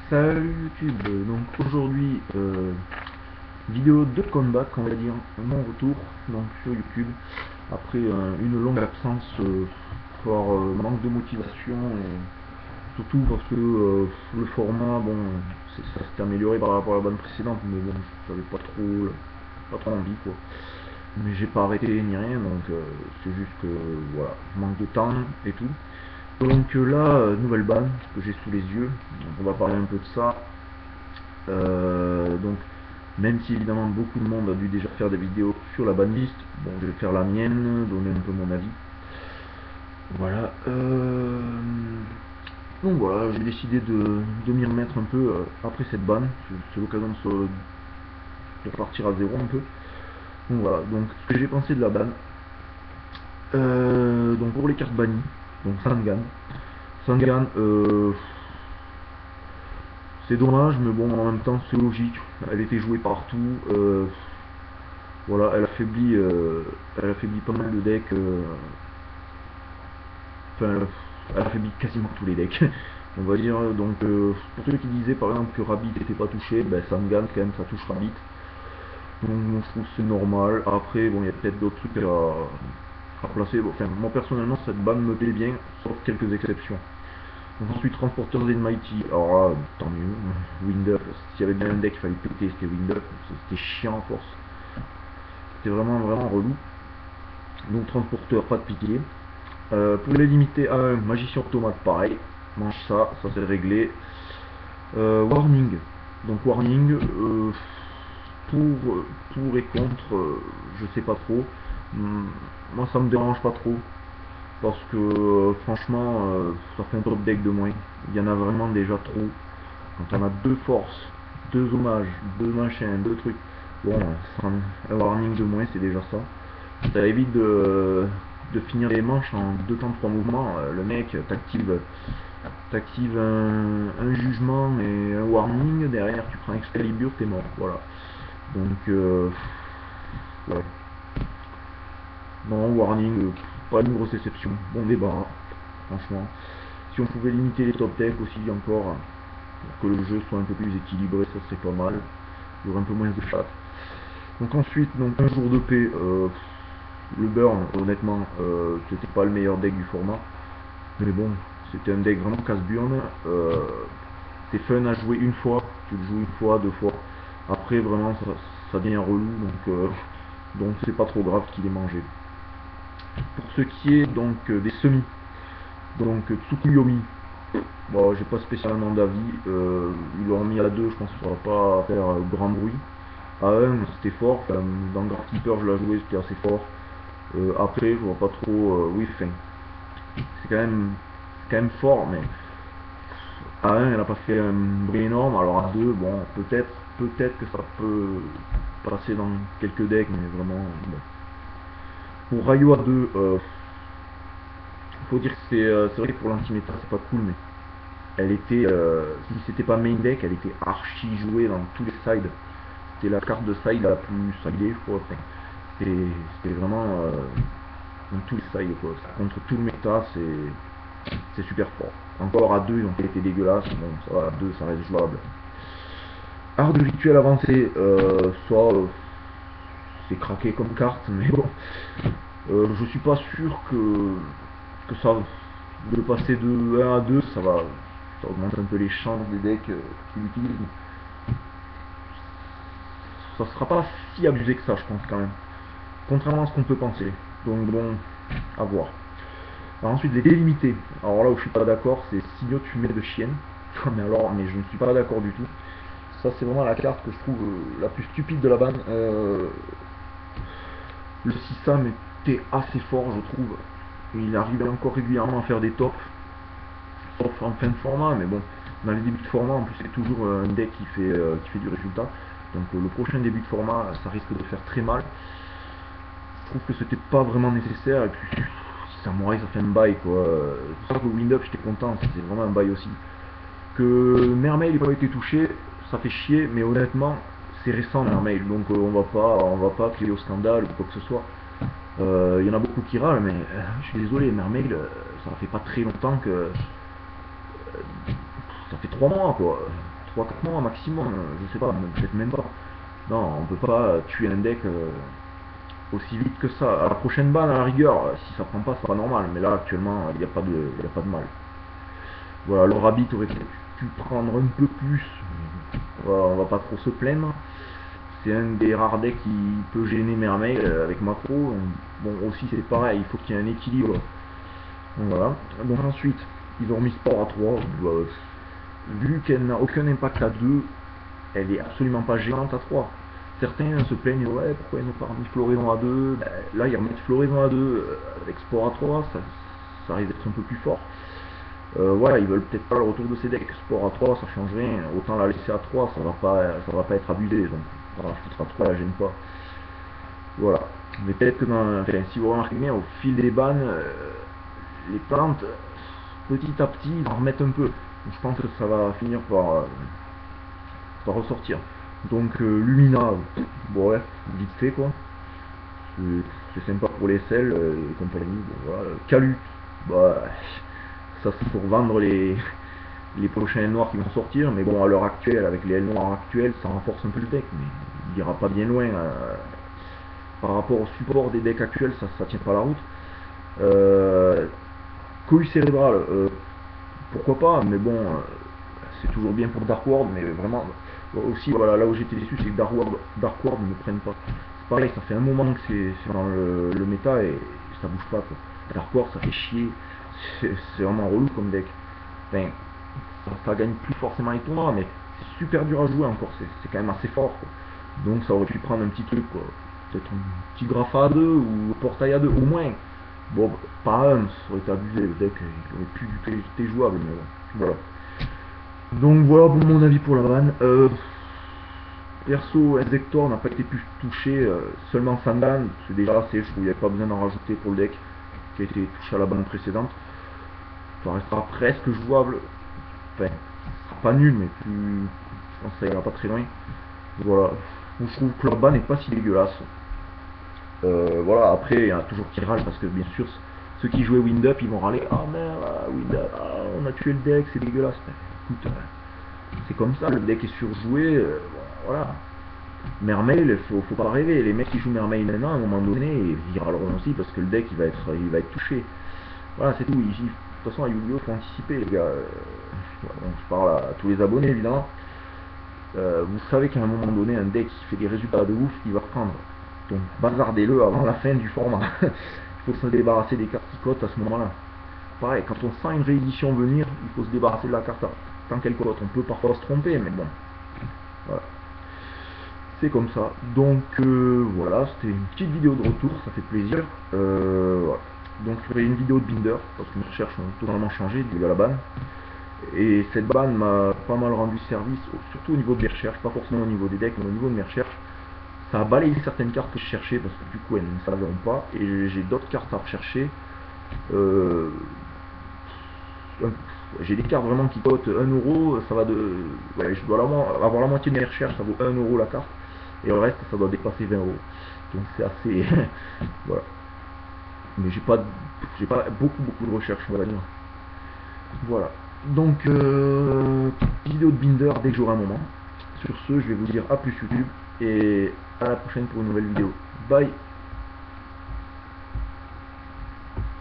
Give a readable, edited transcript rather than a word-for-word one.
Salut YouTube, donc aujourd'hui vidéo de comeback, on va dire, mon retour donc sur YouTube après une longue absence pour manque de motivation et surtout parce que le format, bon, ça s'est amélioré par rapport à la bande précédente, mais bon, j'avais pas trop envie quoi. Mais j'ai pas arrêté ni rien, donc c'est juste que voilà, manque de temps et tout. Donc là, nouvelle ban que j'ai sous les yeux, donc on va parler un peu de ça. Donc même si évidemment beaucoup de monde a dû déjà faire des vidéos sur la banlist, bon je vais faire la mienne, donner un peu mon avis. Voilà. Donc voilà, j'ai décidé de m'y remettre un peu après cette ban. C'est l'occasion de partir à zéro un peu. Donc voilà, donc ce que j'ai pensé de la ban. Donc pour les cartes bannies, donc Sangan. Sangan, c'est dommage, mais bon, en même temps, c'est logique. Elle était jouée partout. Voilà, elle affaiblit pas mal de decks. Enfin, elle affaiblit quasiment tous les decks. On va dire. Donc, pour ceux qui disaient par exemple que Rabbit n'était pas touché, ben Sangan, quand même, ça touche Rabbit. Donc, je trouve que c'est normal. Après, bon, il y a peut-être d'autres trucs à placer. Bon, enfin, moi personnellement, cette ban me plaît bien, sauf quelques exceptions. Donc, ensuite, Transporters in Mighty, alors là, tant mieux. Wind Up, s'il y avait bien un deck, il fallait péter, c'était Wind Up, c'était chiant à force. C'était vraiment relou. Donc, Transporteur, pas de piqué. Pour les limiter à un Magicien Automate, pareil. Mange ça, ça c'est réglé. Warning. Donc, Warning, pour et contre, je sais pas trop. Moi, ça me dérange pas trop. Parce que franchement, ça fait un top deck de moins. Il y en a vraiment déjà trop. Quand on a deux forces, deux hommages, deux machins, deux trucs, bon, un warning de moins, c'est déjà ça. Ça évite de finir les manches en deux temps trois mouvements. Le mec t'active un jugement et un warning, derrière tu prends Excalibur, t'es mort, voilà. Donc, ouais. Non, warning, pas une grosse exception. Bon débat, franchement. Si on pouvait limiter les top decks aussi encore, pour que le jeu soit un peu plus équilibré, ça serait pas mal. Il y aurait un peu moins de chat. Donc ensuite, donc un jour de paix, le burn, honnêtement, c'était pas le meilleur deck du format. Mais bon, c'était un deck vraiment casse-burn. C'est fun à jouer une fois, tu le joues une fois, deux fois. Après, vraiment, ça devient relou, donc c'est pas trop grave qu'il ait mangé. Pour ce qui est donc des semis, donc Tsukuyomi, bon, j'ai pas spécialement d'avis. Ils l'ont mis à 2, je pense que ça va pas faire grand bruit. À 1, c'était fort. Enfin, dans Guard Keeper, je l'ai joué, c'était assez fort. Après, je vois pas trop. Oui, enfin, c'est quand même fort, mais à 1, elle a pas fait un bruit énorme. Alors à 2, bon, peut-être que ça peut passer dans quelques decks, mais vraiment. Bon. Pour Rayo à 2, faut dire que c'est vrai que pour l'anti-méta, c'est pas cool, mais elle était, si c'était pas main deck, elle était archi jouée dans tous les sides. C'était la carte de side la plus sidée, je crois. Enfin, c'était vraiment dans tous les sides, quoi. Contre tout le méta, c'est super fort. Encore à 2, ils ont été dégueulasses. Bon, ça va, à 2, ça reste jouable. Art de rituel avancé, soit c'est craqué comme carte, mais bon. Je suis pas sûr que ça, de passer de 1 à 2, ça augmente un peu les chances des decks qui l'utilisent. Ça sera pas si abusé que ça, je pense quand même. Contrairement à ce qu'on peut penser. Donc bon, à voir. Alors ensuite, les délimités. Alors là où je suis pas d'accord, c'est Signo tu mets de chienne. Mais je ne suis pas d'accord du tout. Ça, c'est vraiment la carte que je trouve la plus stupide de la ban. Le 6 était assez fort, je trouve. Il arrivait encore régulièrement à faire des tops. Sauf en fin de format, mais bon, dans les débuts de format, en plus, c'est toujours un deck qui fait du résultat. Donc le prochain début de format, ça risque de faire très mal. Je trouve que c'était pas vraiment nécessaire, et puis Samouraï ça fait un bail quoi. C'est pour ça que le Wind Up j'étais content, c'était vraiment un bail aussi. Que Mermaid n'ait pas été touché, ça fait chier, mais honnêtement, c'est récent Mermaid, donc on va pas crier au scandale ou quoi que ce soit. Il y en a beaucoup qui râlent, mais je suis désolé, Mermaid, ça fait pas très longtemps que. Ça fait 3 mois quoi. 3-4 mois maximum, je sais pas, peut-être même pas. Non, on peut pas tuer un deck aussi vite que ça. À la prochaine ban, à la rigueur, si ça prend pas, c'est pas normal, mais là actuellement, il n'y a pas de mal. Voilà, le Rabbit aurait pu prendre un peu plus, voilà, on va pas trop se plaindre. C'est un des rares decks qui peut gêner Mermail avec macro. Bon, aussi c'est pareil, il faut qu'il y ait un équilibre. Donc voilà. Donc ensuite, ils ont mis Sport à 3. Bah, vu qu'elle n'a aucun impact à 2, elle est absolument pas gênante à 3. Certains se plaignent, ouais, pourquoi ils n'ont pas remis Floraison à 2. Ben, là, ils remettent Floraison à 2 avec Sport à 3, ça risque d'être un peu plus fort. Voilà, ils veulent peut-être pas le retour de ces decks. Sport à 3, ça change rien. Autant la laisser à 3, ça va pas être abusé. Donc, voilà, foutre à 3, la gêne pas. Voilà. Mais peut-être que enfin, si vous remarquez bien, au fil des bans, les plantes, petit à petit, ils en remettent un peu. Donc, je pense que ça va finir par ressortir. Donc, Lumina, bon, ouais, vite fait quoi. C'est sympa pour les selles et compagnie. Bon, voilà. Calu, bah, ça c'est pour vendre les prochains ailes noires qui vont sortir, mais bon, à l'heure actuelle, avec les ailes noires actuelles, ça renforce un peu le deck, mais il ira pas bien loin. Par rapport au support des decks actuels, ça tient pas la route. Cohue cérébrale, pourquoi pas, mais bon, c'est toujours bien pour Dark World, mais vraiment, aussi, voilà, là où j'étais déçu, c'est que Dark World ne prenne pas. C'est pareil, ça fait un moment que c'est dans le méta et ça bouge pas, quoi. Dark World, ça fait chier, c'est vraiment relou comme deck. Enfin, ça gagne plus forcément les tournois, mais c'est super dur à jouer encore, c'est quand même assez fort, quoi. Donc ça aurait pu prendre un petit truc, quoi. Peut-être un petit Grapha à 2 ou Portail à 2, au moins. Bon, pas un, ça aurait été abusé, le deck il aurait pu être jouable, mais bon, voilà. Donc voilà pour mon avis pour la vanne. Perso, Exector n'a pas été plus touché, seulement Sandan, c'est déjà assez, je trouve qu'il n'y avait pas besoin d'en rajouter pour le deck qui a été touché à la banne précédente. Ça restera presque jouable, enfin, ce sera pas nul, mais plus, je pense que ça ira pas très loin. Voilà, je trouve que la banne n'est pas si dégueulasse. Voilà, après il y en a toujours qui râlent parce que bien sûr ceux qui jouaient Wind Up ils vont râler, ah merde, Wind Up, on a tué le deck, c'est dégueulasse. Mais, écoute, c'est comme ça, le deck est surjoué, voilà. Mermail, il faut pas rêver, les mecs qui jouent Mermail maintenant, à un moment donné, ils râleront aussi parce que le deck il va être touché. Voilà, c'est tout. De toute façon, à Yu-Gi-Oh! Faut anticiper, les gars. Voilà, donc je parle à tous les abonnés, évidemment. Vous savez qu'à un moment donné, un deck qui fait des résultats de ouf, il va reprendre. Donc bazardez-le avant la fin du format. Il faut se débarrasser des cartes qui cotent à ce moment-là. Pareil, quand on sent une réédition venir, il faut se débarrasser de la carte tant qu'elle cote. On peut parfois se tromper, mais bon. Voilà. C'est comme ça. Donc voilà, c'était une petite vidéo de retour, ça fait plaisir. Voilà. Donc je ferai une vidéo de Binder, parce que mes recherches ont totalement changé dû à la banne. Et cette banne m'a pas mal rendu service, surtout au niveau de mes recherches, pas forcément au niveau des decks, mais au niveau de mes recherches. Ça a balayé certaines cartes que je cherchais, parce que du coup elles ne serviront pas, et j'ai d'autres cartes à rechercher. J'ai des cartes vraiment qui cotent 1€, ça va de... Ouais, je dois avoir la moitié de mes recherches, ça vaut 1€ la carte, et le reste ça doit dépasser 20€. Donc c'est assez... voilà. Mais j'ai pas beaucoup de recherches, on va dire. Voilà. Donc, vidéo de Binder dès que j'aurai un moment. Sur ce, je vais vous dire à plus YouTube et à la prochaine pour une nouvelle vidéo. Bye.